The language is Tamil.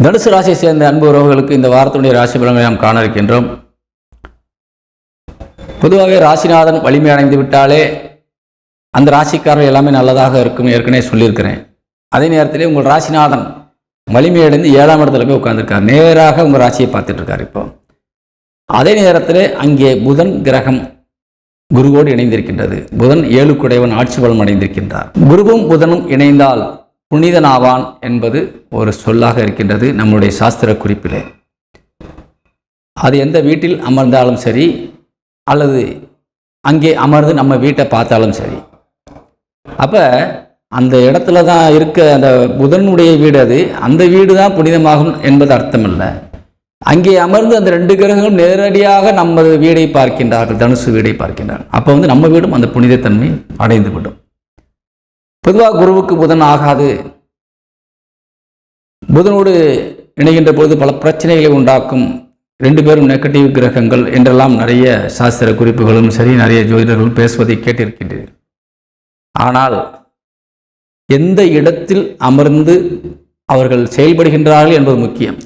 தனுசு ராசியை சேர்ந்த அன்பு உறவுகளுக்கு இந்த வாரத்துடைய ராசி பலன்களை நாம் காண இருக்கின்றோம். பொதுவாகவே ராசிநாதன் வலிமை அடைந்து விட்டாலே அந்த ராசிக்காரர்கள் எல்லாமே நல்லதாக இருக்கும், ஏற்கனவே சொல்லியிருக்கிறேன். அதே நேரத்திலே உங்கள் ராசிநாதன் வலிமையடைந்து 7ஆம் இடத்துல போய் உட்கார்ந்துருக்கார், நேராக உங்கள் ராசியை பார்த்துட்டு இருக்கார். இப்போ அதே நேரத்தில் அங்கே புதன் கிரகம் குருவோடு இணைந்திருக்கின்றது. புதன் 7 குடையவன் ஆட்சி பலம் அடைந்திருக்கின்றார். குருவும் புதனும் இணைந்தால் புனிதனாவான் என்பது ஒரு சொல்லாக இருக்கின்றது நம்முடைய சாஸ்திர குறிப்பிலே. அது எந்த வீட்டில் அமர்ந்தாலும் சரி, அல்லது அங்கே அமர்ந்து நம்ம வீட்டை பார்த்தாலும் சரி, அப்போ அந்த இடத்துல தான் இருக்க அந்த புதனுடைய வீடு, அது அந்த வீடு தான் புனிதமாகும் என்பது அர்த்தம் இல்லை. அங்கே அமர்ந்து அந்த 2 கிரகங்களும் நேரடியாக நமது வீடை பார்க்கின்றார்கள், தனுசு வீடை பார்க்கின்றார்கள். அப்போ நம்ம வீடும் அந்த புனிதத்தன்மை அடைந்து விடும். பொதுவாக குருவுக்கு புதன் ஆகாது. புதனோடு இணைகின்ற பொழுது பல பிரச்சனைகளை உண்டாக்கும். 2 பேரும் நெகட்டிவ் கிரகங்கள் என்றெல்லாம் நிறைய சாஸ்திர குறிப்புகளும் சரி, நிறைய ஜோதிடர்களும் பேசுவதை கேட்டிருக்கின்றீர்கள். ஆனால் எந்த இடத்தில் அமர்ந்து அவர்கள் செயல்படுகின்றார்கள் என்பது முக்கியம்.